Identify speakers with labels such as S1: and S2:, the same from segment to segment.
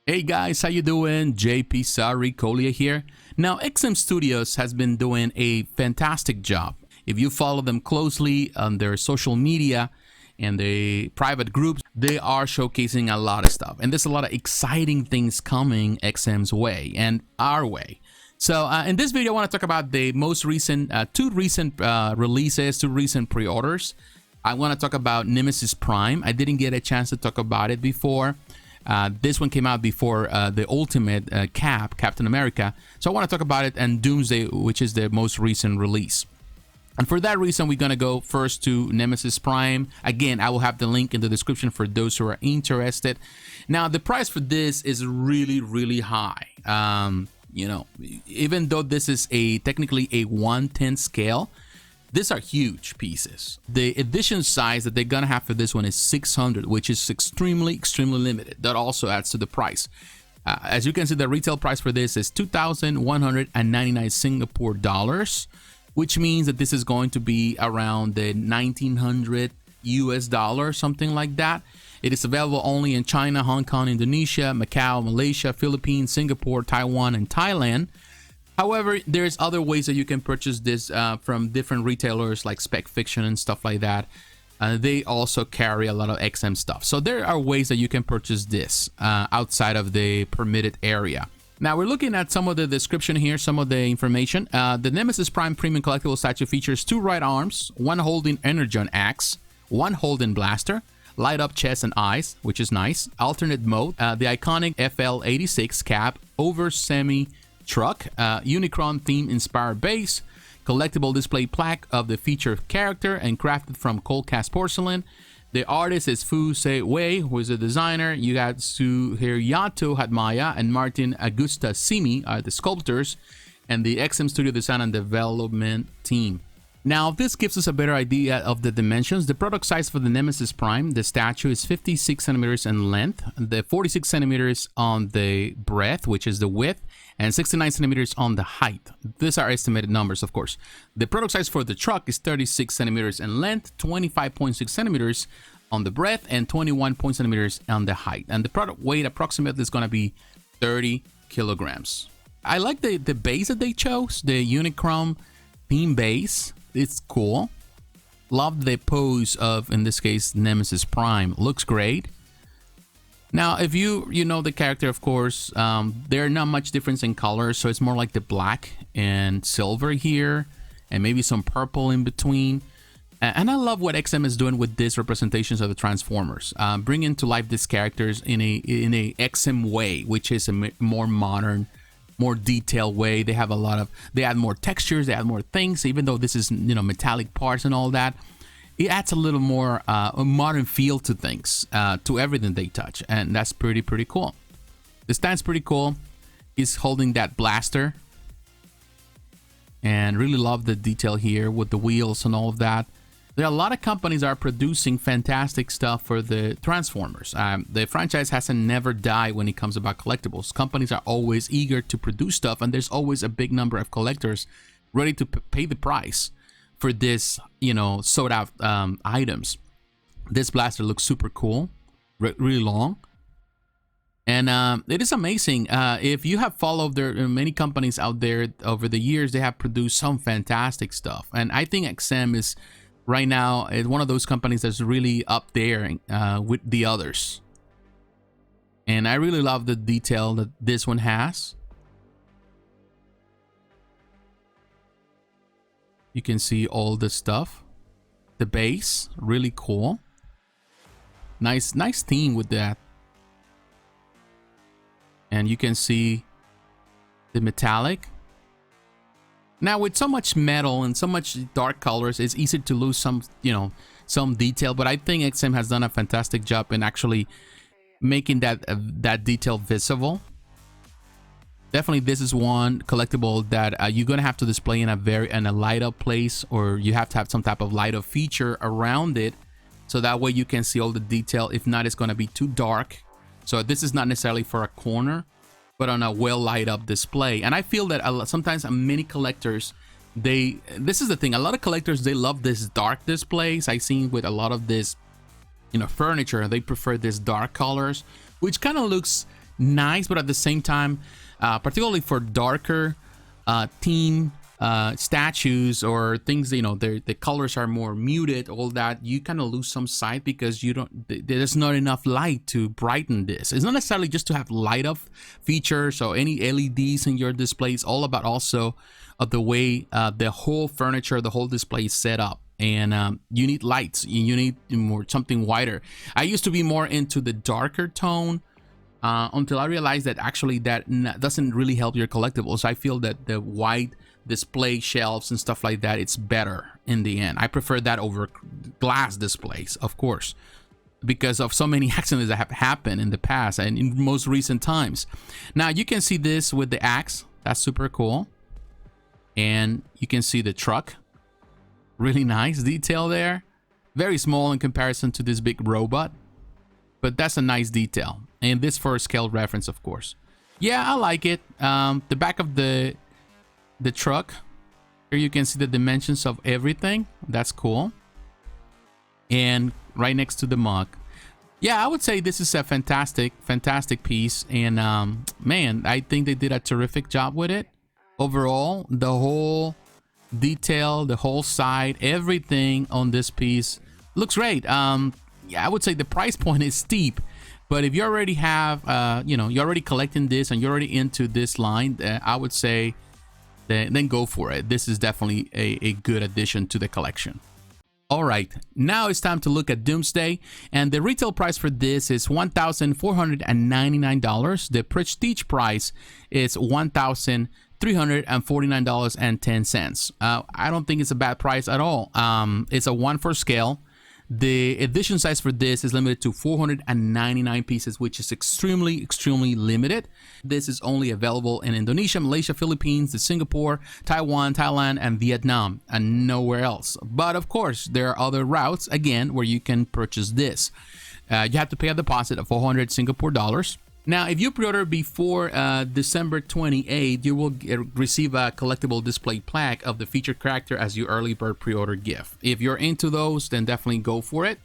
S1: Hey guys, how you doing? jpsarrireviews here. Now, XM Studios has been doing a fantastic job. If you follow them closely on their social media and the private groups, they are showcasing a lot of stuff. And there's a lot of exciting things coming XM's way and our way. So in this video, I want to talk about the most recent, two recent releases, two recent pre-orders. I want to talk about Nemesis Prime. I didn't get a chance to talk about it before. This one came out before the Ultimate Captain America. So I want to talk about it, and Doomsday, which is the most recent release. And for that reason, we're going to go first to Nemesis Prime. Again, I will have the link in the description for those who are interested. Now, the price for this is really, really high. You know, even though this is technically a 1/10 scale, these are huge pieces. The edition size that they're gonna have for this one is 600, which is extremely limited. That also adds to the price. As you can see, the retail price for this is 2,199 Singapore dollars, which means that this is going to be around the 1,900 US dollars, something like that. It is available only in China, Hong Kong, Indonesia, Macau, Malaysia, Philippines, Singapore, Taiwan, and Thailand. However, there's other ways that you can purchase this from different retailers like Spec Fiction and stuff like that. They also carry a lot of XM stuff. So there are ways that you can purchase this outside of the permitted area. Now we're looking at some of the description here, some of the information. The Nemesis Prime Premium Collectible Statue features 2 right arms, 1 holding Energon Axe, 1 holding Blaster, light up chest and eyes, which is nice. Alternate mode, the iconic FL86 cap over semi truck, Unicron theme inspired base, collectible display plaque of the featured character and crafted from cold cast porcelain. The artist is Fu Se Wei, who is the designer. You got Suhiryato Hatmaya and Martin Augusta Simi are the sculptors, and the XM Studio Design and Development team. Now, this gives us a better idea of the dimensions. The product size for the Nemesis Prime, the statue, is 56 centimeters in length, the 46 centimeters on the breadth, which is the width, and 69 centimeters on the height. These are estimated numbers, of course. The product size for the truck is 36 centimeters in length, 25.6 centimeters on the breadth, and 21 centimeters on the height. And the product weight approximately is going to be 30 kilograms. I like the base that they chose, the Unicron theme base. It's cool. Love the pose of, in this case, Nemesis Prime. Looks great. Now, if you know the character, of course, there are not much difference in color, so it's more like the black and silver here, and maybe some purple in between. And I love what XM is doing with these representations of the Transformers, bringing to life these characters in a XM way, which is a more modern, more detailed way. They have they add more textures, they add more things, even though this is, you know, metallic parts and all that. It adds a little more a modern feel to things, to everything they touch, and that's pretty cool. The stand's pretty cool. He's holding that blaster, and really love the detail here with the wheels and all of that. There are a lot of companies that are producing fantastic stuff for the Transformers. The franchise hasn't never died when it comes about collectibles. Companies are always eager to produce stuff, and there's always a big number of collectors ready to pay the price for this, you know, sold out items. This blaster looks super cool, really long, and it is amazing. If you have followed, there are many companies out there over the years, they have produced some fantastic stuff, and I think XM is right now is one of those companies that's really up there with the others. And I really love the detail that this one has. You can see all the stuff. The base, really cool. Nice theme with that. And you can see the metallic. Now, with so much metal and so much dark colors, it's easy to lose some, you know, some detail. But I think XM has done a fantastic job in actually making that detail visible. Definitely, this is one collectible that you're gonna have to display in a light up place, or you have to have some type of light up feature around it, so that way you can see all the detail. If not, it's gonna be too dark. So this is not necessarily for a corner, but on a well light up display. And I feel that sometimes many collectors, this is the thing, a lot of collectors, they love this dark displays. I've seen with a lot of this, you know, furniture, they prefer this dark colors, which kind of looks nice, but at the same time, particularly for darker theme statues or things, you know, the colors are more muted, all that, you kind of lose some sight because there's not enough light to brighten this. It's not necessarily just to have light up features or any LEDs in your display. It's all about also the way the whole furniture, the whole display is set up. And you need lights, you need more something whiter. I used to be more into the darker tone until I realized that actually that doesn't really help your collectibles. I feel that the white display shelves and stuff like that, it's better in the end. I prefer that over glass displays, of course, because of so many accidents that have happened in the past and in most recent times. Now you can see this with the axe. That's super cool. And you can see the truck. Really nice detail there. Very small in comparison to this big robot, but that's a nice detail. And this for a scale reference, of course. Yeah, I like it. The back of the truck, here you can see the dimensions of everything. That's cool. And right next to the mug, yeah, I would say this is a fantastic piece. And man, I think they did a terrific job with it. Overall, the whole detail, the whole side, everything on this piece looks great. Yeah, I would say the price point is steep, but if you already have you know, you're already collecting this and you're already into this line, I would say then go for it. This is definitely a good addition to the collection. All right, now it's time to look at Doomsday, and the retail price for this is $1,499. The prestige price is $1,349.10. I don't think it's a bad price at all. It's a 1/4 scale. The edition size for this is limited to 499 pieces, which is extremely limited. This is only available in Indonesia, Malaysia, Philippines, Singapore, Taiwan, Thailand, and Vietnam, and nowhere else. But of course, there are other routes, again, where you can purchase this. You have to pay a deposit of 400 Singapore dollars. Now, if you pre-order before December 28th, you will receive a collectible display plaque of the featured character as your early bird pre-order gift. If you're into those, then definitely go for it.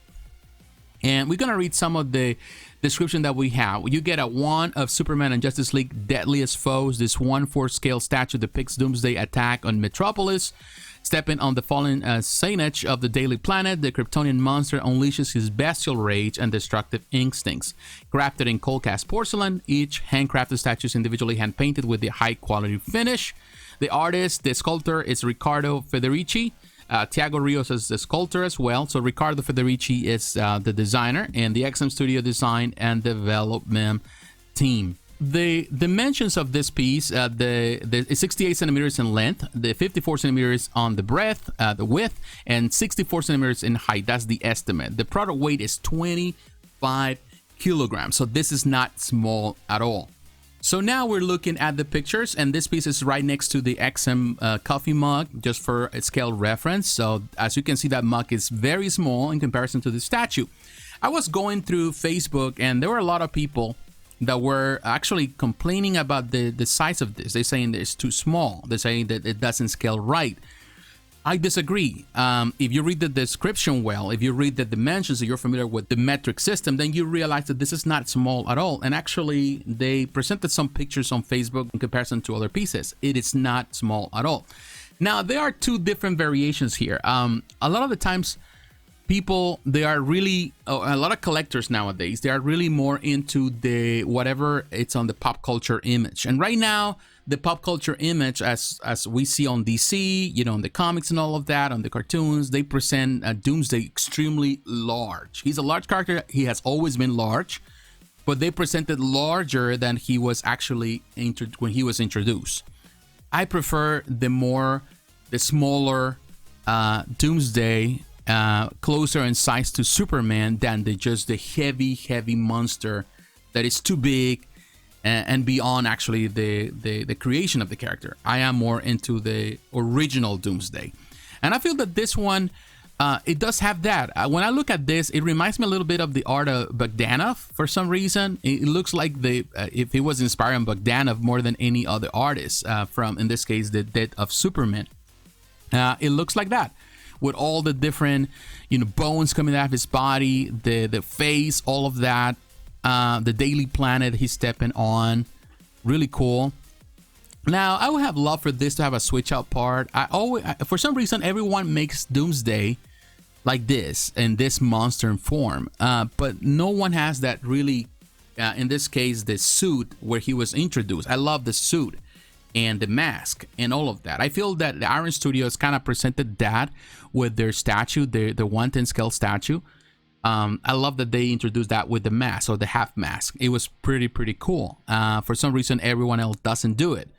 S1: And we're going to read some of the description that we have. You get a wand of Superman and Justice League Deadliest Foes. This 1/4 scale statue depicts Doomsday attack on Metropolis. Stepping on the fallen signage of the Daily Planet, the Kryptonian monster unleashes his bestial rage and destructive instincts. Crafted in cold cast porcelain, each handcrafted statue is individually hand-painted with the high-quality finish. The artist, the sculptor, is Riccardo Federici. Tiago Rios is the sculptor as well. So Riccardo Federici is the designer, and the XM Studio design and development team. The dimensions of this piece, the 68 centimeters in length, the 54 centimeters on the breadth, the width, and 64 centimeters in height. That's the estimate. The product weight is 25 kilograms. So this is not small at all. So now we're looking at the pictures, and this piece is right next to the XM coffee mug, just for a scale reference. So as you can see, that mug is very small in comparison to the statue. I was going through Facebook, and there were a lot of people that were actually complaining about the size of this. They're saying that it's too small. They're saying that it doesn't scale right. I disagree. If you read the description well, if you read the dimensions, if you're familiar with the metric system, then you realize that this is not small at all. And actually, they presented some pictures on Facebook in comparison to other pieces. It is not small at all. Now, there are two different variations here. A lot of the times, people, they are really, a lot of collectors nowadays, they are really more into the whatever it's on the pop culture image. And right now, the pop culture image, as we see on DC, you know, in the comics and all of that, on the cartoons, they present Doomsday extremely large. He's a large character. He has always been large, but they presented larger than he was actually when he was introduced. I prefer the smaller Doomsday, closer in size to Superman than just the heavy monster that is too big and beyond actually the creation of the character. I am more into the original Doomsday, and I feel that this one it does have that. When I look at this, it reminds me a little bit of the art of Bogdanov for some reason. It looks like if it was inspired on Bogdanov more than any other artist from, in this case, the Death of Superman. It looks like that, with all the different, bones coming out of his body, the face, all of that. The Daily Planet he's stepping on, really cool. Now, I would have loved for this to have a switch out part. For some reason, everyone makes Doomsday like this, in this monster form. But no one has that really, in this case, the suit where he was introduced. I love the suit and the mask and all of that. I feel that the Iron Studios kind of presented that with their statue, the 1/10 scale statue. I love that they introduced that with the mask, or the half mask. It was pretty cool. For some reason, everyone else doesn't do it.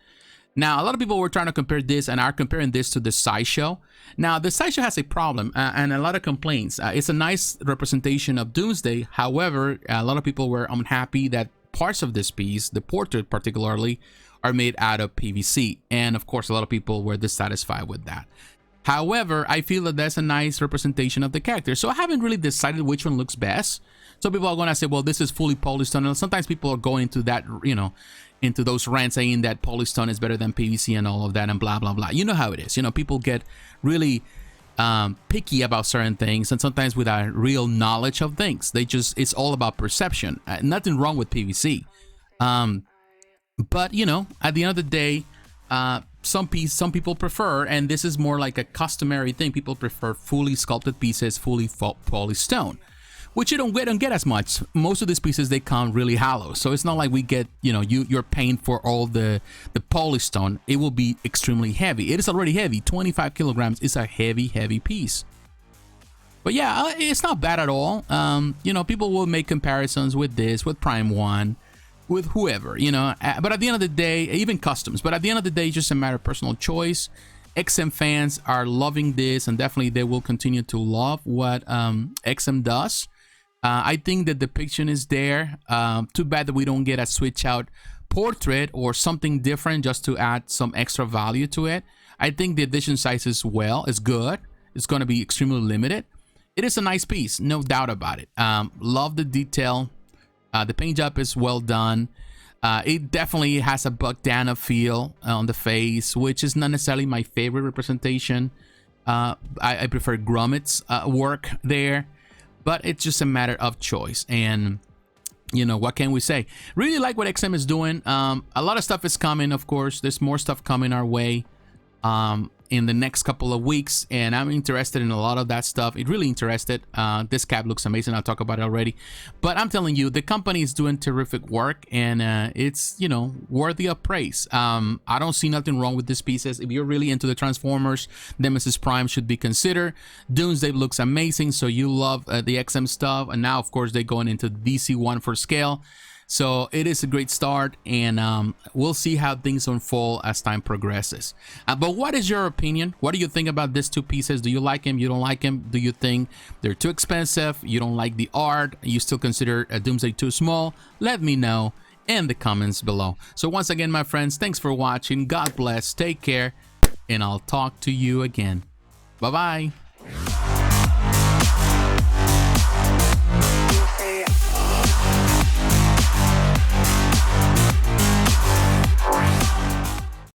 S1: Now, a lot of people were trying to compare this and are comparing this to the Sideshow. Now, the Sideshow has a problem and a lot of complaints. It's a nice representation of Doomsday. However, a lot of people were unhappy that parts of this piece, the portrait particularly, are made out of PVC. And of course, a lot of people were dissatisfied with that. However, I feel that that's a nice representation of the character. So I haven't really decided which one looks best. So people are going to say, well, this is fully polystone. And sometimes people are going into that, you know, into those rants saying that polystone is better than PVC and all of that and blah, blah, blah. You know how it is. You know, people get really picky about certain things, and sometimes without real knowledge of things. It's all about perception. Nothing wrong with PVC. But, you know, at the end of the day, some people prefer, and this is more like a customary thing, people prefer fully sculpted pieces, fully polystone, which you don't get as much. Most of these pieces, they come really hollow, so it's not like we get, you know, you're paying for all the polystone. It will be extremely heavy. It is already heavy. 25 kilograms is a heavy piece. But yeah, it's not bad at all. You know, people will make comparisons with this, with Prime 1, with whoever, you know, but at the end of the day, even customs, but at the end of the day, it's just a matter of personal choice. XM fans are loving this, and definitely they will continue to love what XM does. I think that the depiction is there. Too bad that we don't get a switch out portrait or something different just to add some extra value to it. I think the edition size is good. It's going to be extremely limited. It is a nice piece, no doubt about it. Love the detail. The paint job is well done. It definitely has a Bogdanov feel on the face, which is not necessarily my favorite representation. I prefer Grommet's work there, but it's just a matter of choice. And, you know, what can we say? Really like what XM is doing. A lot of stuff is coming, of course. There's more stuff coming our way in the next couple of weeks, and I'm interested in a lot of that stuff. It really interested. This cap looks amazing. I'll talk about it already, but I'm telling you, the company is doing terrific work, and it's, you know, worthy of praise. I don't see nothing wrong with these pieces. If you're really into the Transformers, Nemesis Prime should be considered. Doomsday looks amazing, so you love the XM stuff, and now of course they're going into DC1 for scale. So it is a great start, and we'll see how things unfold as time progresses. But what is your opinion? What do you think about these two pieces? Do you like them? You don't like them? Do you think they're too expensive? You don't like the art? You still consider Doomsday too small? Let me know in the comments below. So once again, my friends, thanks for watching. God bless. Take care, and I'll talk to you again. Bye-bye.